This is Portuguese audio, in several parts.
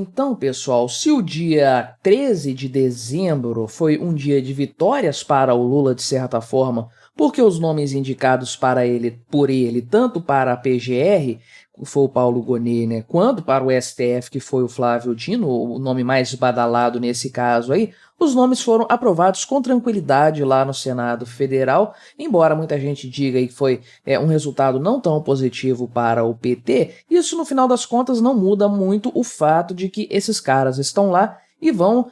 Então, pessoal, se o dia 13 de dezembro foi um dia de vitórias para o Lula, de certa forma, porque os nomes indicados para ele, por ele, tanto para a PGR, que foi o Paulo Gonet, né, quanto para o STF, que foi o Flávio Dino, o nome mais badalado nesse caso aí, os nomes foram aprovados com tranquilidade lá no Senado Federal, embora muita gente diga que foi um resultado não tão positivo para o PT, isso no final das contas não muda muito o fato de que esses caras estão lá e vão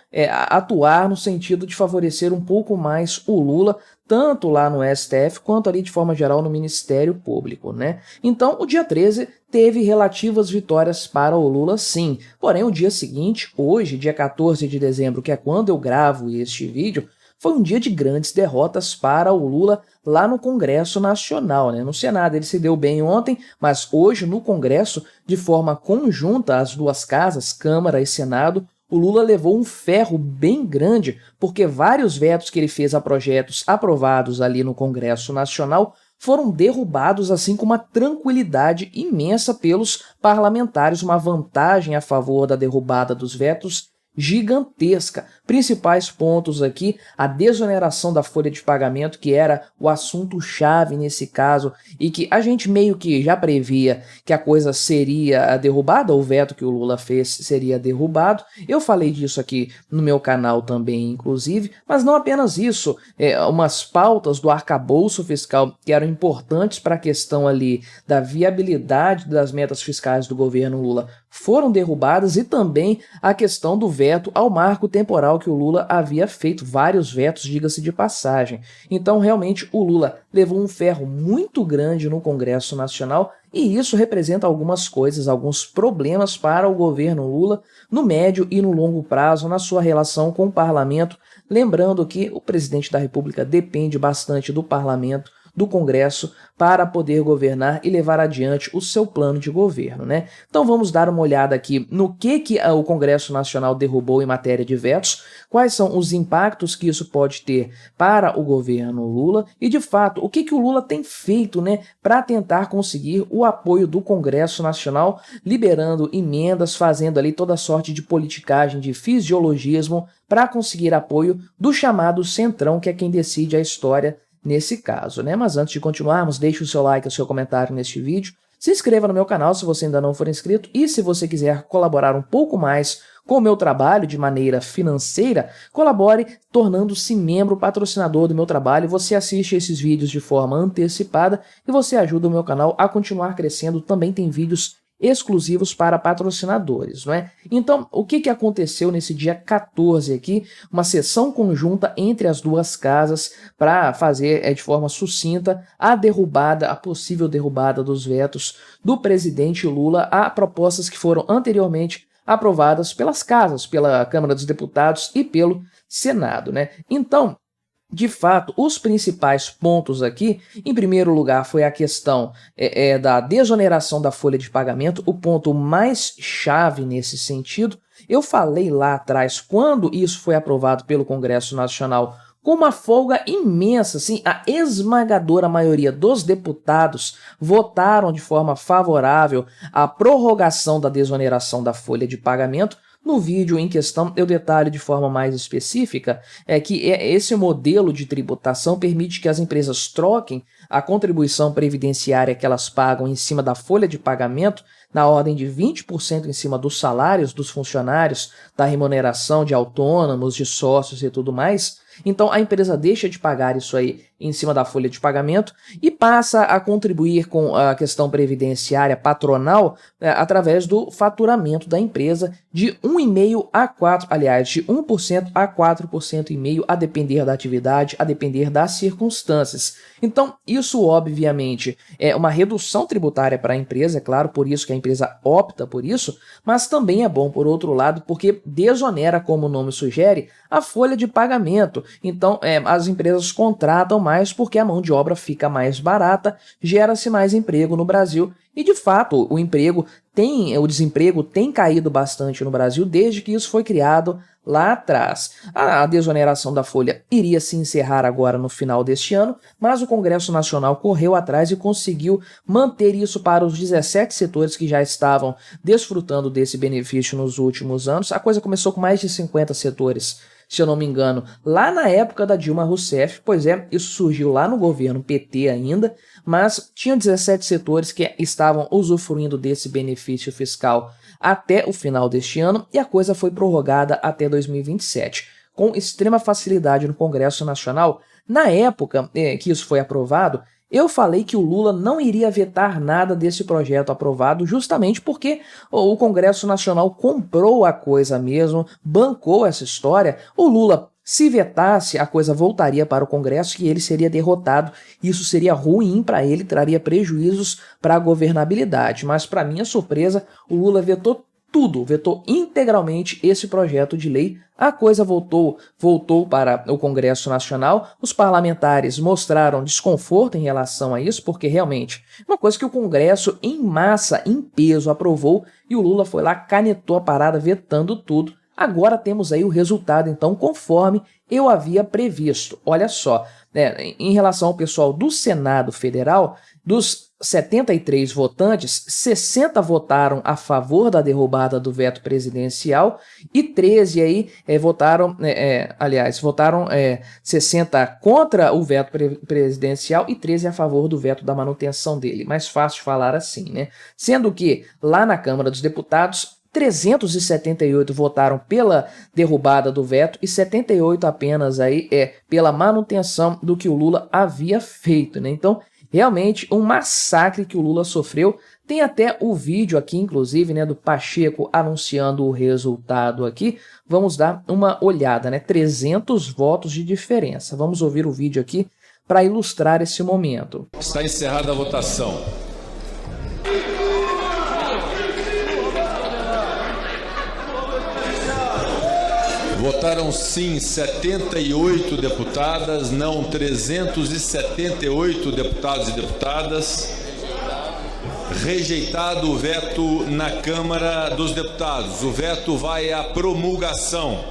atuar no sentido de favorecer um pouco mais o Lula, tanto lá no STF quanto ali de forma geral no Ministério Público, né? Então, o dia 13 teve relativas vitórias para o Lula, sim. Porém, o dia seguinte, hoje, dia 14 de dezembro, que é quando eu gravo este vídeo, foi um dia de grandes derrotas para o Lula lá no Congresso Nacional, né? No Senado ele se deu bem ontem, mas hoje no Congresso, de forma conjunta, as duas casas, Câmara e Senado, o Lula levou um ferro bem grande, porque vários vetos que ele fez a projetos aprovados ali no Congresso Nacional foram derrubados assim com uma tranquilidade imensa pelos parlamentares, uma vantagem a favor da derrubada dos vetos gigantesca. Principais pontos aqui, a desoneração da folha de pagamento, que era o assunto-chave nesse caso, e que a gente meio que já previa que a coisa seria derrubada, o veto que o Lula fez seria derrubado. Eu falei disso aqui no meu canal também, inclusive, mas não apenas isso, umas pautas do arcabouço fiscal que eram importantes para a questão ali da viabilidade das metas fiscais do governo Lula foram derrubadas, e também a questão do veto ao marco temporal que o Lula havia feito, vários vetos, diga-se de passagem. Então, realmente, o Lula levou um ferro muito grande no Congresso Nacional, e isso representa algumas coisas, alguns problemas para o governo Lula no médio e no longo prazo na sua relação com o parlamento, lembrando que o presidente da República depende bastante do parlamento, do Congresso, para poder governar e levar adiante o seu plano de governo, né? Então vamos dar uma olhada aqui no que o Congresso Nacional derrubou em matéria de vetos, quais são os impactos que isso pode ter para o governo Lula e, de fato, o que o Lula tem feito, né, para tentar conseguir o apoio do Congresso Nacional, liberando emendas, fazendo ali toda sorte de politicagem, de fisiologismo, para conseguir apoio do chamado Centrão, que é quem decide a história nesse caso, né? Mas antes de continuarmos, deixe o seu like e o seu comentário neste vídeo, se inscreva no meu canal se você ainda não for inscrito, e se você quiser colaborar um pouco mais com o meu trabalho de maneira financeira, colabore tornando-se membro patrocinador do meu trabalho. Você assiste esses vídeos de forma antecipada e você ajuda o meu canal a continuar crescendo. Também tem vídeos exclusivos para patrocinadores, não é? Então, o que aconteceu nesse dia 14 aqui? Uma sessão conjunta entre as duas casas para fazer de forma sucinta a derrubada, a possível derrubada dos vetos do presidente Lula a propostas que foram anteriormente aprovadas pelas casas, pela Câmara dos Deputados e pelo Senado, né? Então, de fato, os principais pontos aqui, em primeiro lugar, foi a questão da desoneração da folha de pagamento, o ponto mais chave nesse sentido. Eu falei lá atrás, quando isso foi aprovado pelo Congresso Nacional, com uma folga imensa, assim, a esmagadora maioria dos deputados votaram de forma favorável à prorrogação da desoneração da folha de pagamento. No vídeo em questão, eu detalho de forma mais específica que esse modelo de tributação permite que as empresas troquem a contribuição previdenciária que elas pagam em cima da folha de pagamento, na ordem de 20% em cima dos salários dos funcionários, da remuneração de autônomos, de sócios e tudo mais. Então, a empresa deixa de pagar isso aí em cima da folha de pagamento e passa a contribuir com a questão previdenciária patronal através do faturamento da empresa de 1,5% a 4%, aliás, de 1% a 4,5%, a depender da atividade, a depender das circunstâncias. Então, isso obviamente é uma redução tributária para a empresa, é claro, por isso que a empresa opta por isso, mas também é bom, por outro lado, porque desonera, como o nome sugere, a folha de pagamento. Então, as empresas contratam mais porque a mão de obra fica mais barata, gera-se mais emprego no Brasil e, de fato, o desemprego tem caído bastante no Brasil desde que isso foi criado lá atrás. A desoneração da folha iria se encerrar agora no final deste ano, mas o Congresso Nacional correu atrás e conseguiu manter isso para os 17 setores que já estavam desfrutando desse benefício nos últimos anos. A coisa começou com mais de 50 setores, se eu não me engano, lá na época da Dilma Rousseff. Pois é, isso surgiu lá no governo PT ainda, mas tinha 17 setores que estavam usufruindo desse benefício fiscal até o final deste ano, e a coisa foi prorrogada até 2027, com extrema facilidade no Congresso Nacional. Na época que isso foi aprovado, eu falei que o Lula não iria vetar nada desse projeto aprovado, justamente porque o Congresso Nacional comprou a coisa mesmo, bancou essa história. O Lula, se vetasse, a coisa voltaria para o Congresso e ele seria derrotado. Isso seria ruim para ele, traria prejuízos para a governabilidade. Mas, para minha surpresa, o Lula vetou tudo, vetou integralmente esse projeto de lei. A coisa voltou para o Congresso Nacional. Os parlamentares mostraram desconforto em relação a isso, porque realmente é uma coisa que o Congresso em massa, em peso, aprovou, e o Lula foi lá, canetou a parada, vetando tudo. Agora temos aí o resultado, então, conforme eu havia previsto. Olha só, em relação ao pessoal do Senado Federal, dos 73 votantes, 60 votaram a favor da derrubada do veto presidencial e 13 aí votaram 60 contra o veto presidencial e 13 a favor do veto da manutenção dele. Mais fácil falar assim, né? Sendo que lá na Câmara dos Deputados, 378 votaram pela derrubada do veto e 78 apenas aí pela manutenção do que o Lula havia feito, né? Então, realmente um massacre que o Lula sofreu. Tem até o vídeo aqui, inclusive, né, do Pacheco anunciando o resultado aqui. Vamos dar uma olhada, né? 300 votos de diferença. Vamos ouvir o vídeo aqui para ilustrar esse momento. Está encerrada a votação. Votaram sim 78 deputadas, não 378 deputados e deputadas. Rejeitado o veto na Câmara dos Deputados. O veto vai à promulgação.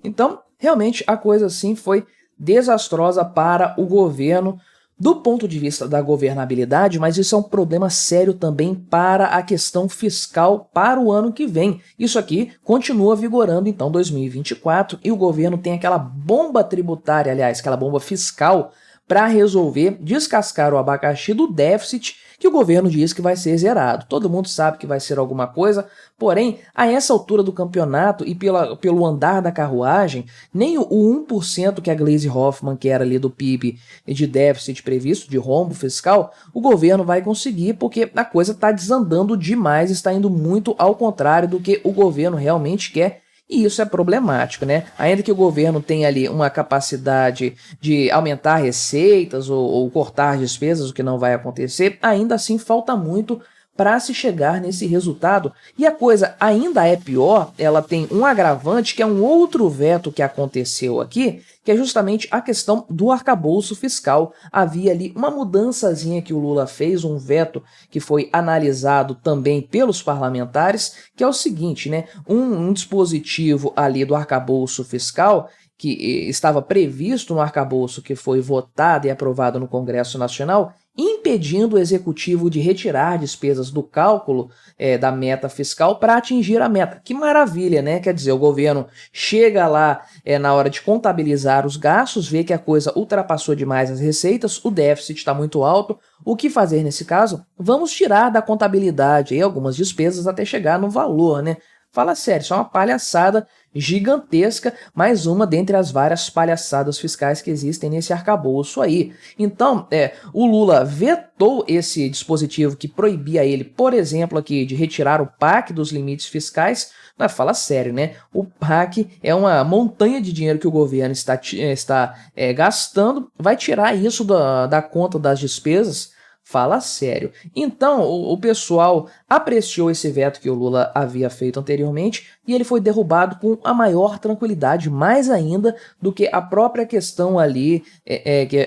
Então, realmente, a coisa assim foi desastrosa para o governo do ponto de vista da governabilidade, mas isso é um problema sério também para a questão fiscal para o ano que vem. Isso aqui continua vigorando, então, 2024, e o governo tem aquela bomba tributária, aliás, aquela bomba fiscal, para resolver descascar o abacaxi do déficit que o governo diz que vai ser zerado. Todo mundo sabe que vai ser alguma coisa, porém, a essa altura do campeonato e pelo andar da carruagem, nem o 1% que a Gleisi Hoffmann quer ali do PIB de déficit previsto, de rombo fiscal, o governo vai conseguir, porque a coisa está desandando demais, está indo muito ao contrário do que o governo realmente quer. E isso é problemático, né? Ainda que o governo tenha ali uma capacidade de aumentar receitas ou cortar despesas, o que não vai acontecer, ainda assim falta muito para se chegar nesse resultado. E a coisa ainda é pior, ela tem um agravante, que é um outro veto que aconteceu aqui, que é justamente a questão do arcabouço fiscal. Havia ali uma mudançazinha que o Lula fez, um veto que foi analisado também pelos parlamentares, que é o seguinte, né? Um dispositivo ali do arcabouço fiscal que estava previsto no arcabouço que foi votado e aprovado no Congresso Nacional, impedindo o executivo de retirar despesas do cálculo da meta fiscal para atingir a meta. Que maravilha, né? Quer dizer, o governo chega lá na hora de contabilizar os gastos, vê que a coisa ultrapassou demais as receitas, o déficit está muito alto. O que fazer nesse caso? Vamos tirar da contabilidade aí algumas despesas até chegar no valor, né? Fala sério, isso é uma palhaçada gigantesca, mais uma dentre as várias palhaçadas fiscais que existem nesse arcabouço aí. Então, o Lula vetou esse dispositivo que proibia ele, por exemplo, aqui, de retirar o PAC dos limites fiscais. Mas fala sério, né? O PAC é uma montanha de dinheiro que o governo está gastando, vai tirar isso da conta das despesas. Fala sério. Então, o pessoal apreciou esse veto que o Lula havia feito anteriormente e ele foi derrubado com a maior tranquilidade, mais ainda do que a própria questão ali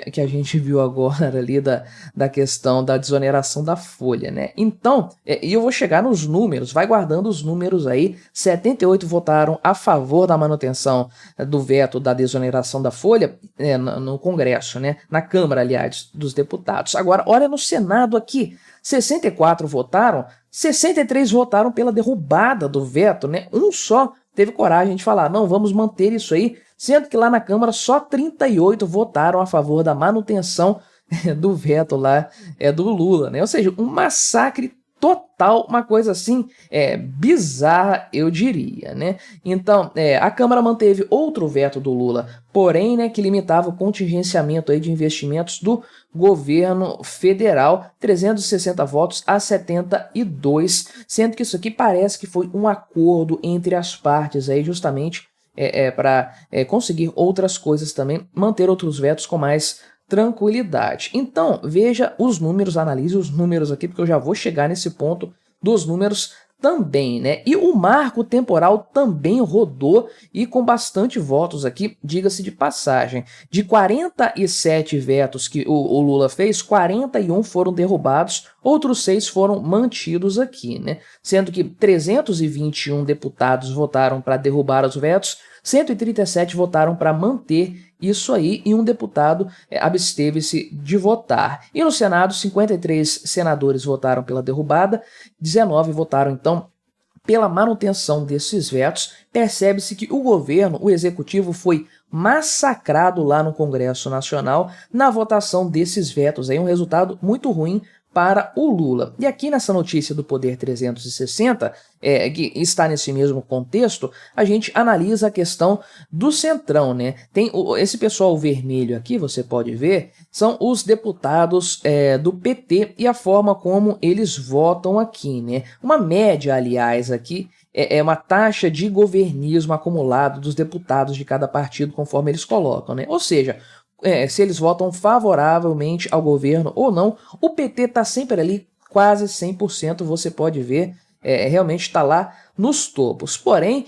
que a gente viu agora ali da questão da desoneração da folha, né? Então, e eu vou chegar nos números, vai guardando os números aí, 78 votaram a favor da manutenção do veto da desoneração da folha no Congresso, né? Na Câmara, aliás, dos Deputados. Agora, olha no Senado aqui, 64 votaram, 63 votaram pela derrubada do veto, né? Um só teve coragem de falar, não, vamos manter isso aí, sendo que lá na Câmara só 38 votaram a favor da manutenção do veto lá do Lula, né? Ou seja, um massacre total, uma coisa assim bizarra, eu diria, né? Então, a Câmara manteve outro veto do Lula, porém, né, que limitava o contingenciamento aí de investimentos do governo federal, 360 votos a 72, sendo que isso aqui parece que foi um acordo entre as partes aí justamente para conseguir outras coisas também, manter outros vetos com mais tranquilidade. Então, veja os números, analise os números aqui, porque eu já vou chegar nesse ponto dos números também, né? E o marco temporal também rodou e com bastante votos aqui, diga-se de passagem. De 47 vetos que o Lula fez, 41 foram derrubados, outros 6 foram mantidos aqui, né? Sendo que 321 deputados votaram para derrubar os vetos, 137 votaram para manter isso aí e um deputado absteve-se de votar. E no Senado, 53 senadores votaram pela derrubada, 19 votaram então pela manutenção desses vetos. Percebe-se que o governo, o executivo, foi massacrado lá no Congresso Nacional na votação desses vetos. Aí um resultado muito ruim para o Lula. E aqui nessa notícia do Poder 360, que está nesse mesmo contexto, a gente analisa a questão do Centrão, né? Tem esse pessoal vermelho aqui, você pode ver, são os deputados do PT e a forma como eles votam aqui, né? Uma média, aliás, aqui é uma taxa de governismo acumulado dos deputados de cada partido, conforme eles colocam, né? Ou seja, se eles votam favoravelmente ao governo ou não, o PT está sempre ali, quase 100%, você pode ver, realmente está lá nos topos. Porém,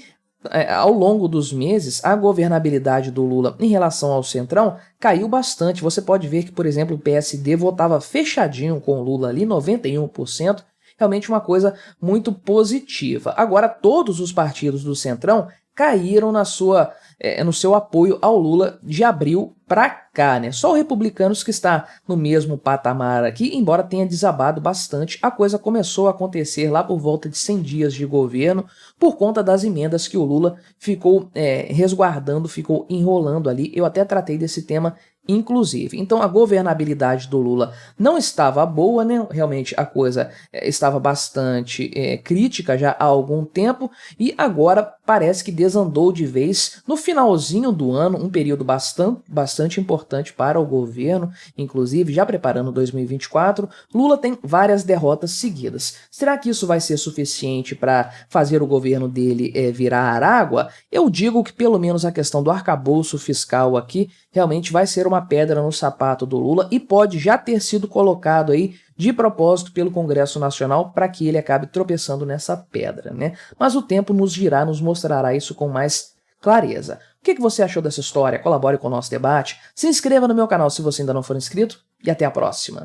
ao longo dos meses, a governabilidade do Lula em relação ao Centrão caiu bastante. Você pode ver que, por exemplo, o PSD votava fechadinho com o Lula ali, 91%, realmente uma coisa muito positiva. Agora, todos os partidos do Centrão caíram no seu apoio ao Lula de abril para cá, né? Só o Republicanos que está no mesmo patamar aqui, embora tenha desabado bastante, a coisa começou a acontecer lá por volta de 100 dias de governo, por conta das emendas que o Lula ficou resguardando, ficou enrolando ali. Eu até tratei desse tema inclusive. Então a governabilidade do Lula não estava boa, né? Realmente a coisa estava bastante crítica já há algum tempo e agora parece que desandou de vez no finalzinho do ano, um período bastante importante para o governo, inclusive já preparando 2024, Lula tem várias derrotas seguidas. Será que isso vai ser suficiente para fazer o governo dele virar água? Eu digo que pelo menos a questão do arcabouço fiscal aqui realmente vai ser uma pedra no sapato do Lula e pode já ter sido colocado aí de propósito pelo Congresso Nacional para que ele acabe tropeçando nessa pedra, né? Mas o tempo nos dirá, nos mostrará isso com mais clareza. O que você achou dessa história? Colabore com o nosso debate, se inscreva no meu canal se você ainda não for inscrito e até a próxima.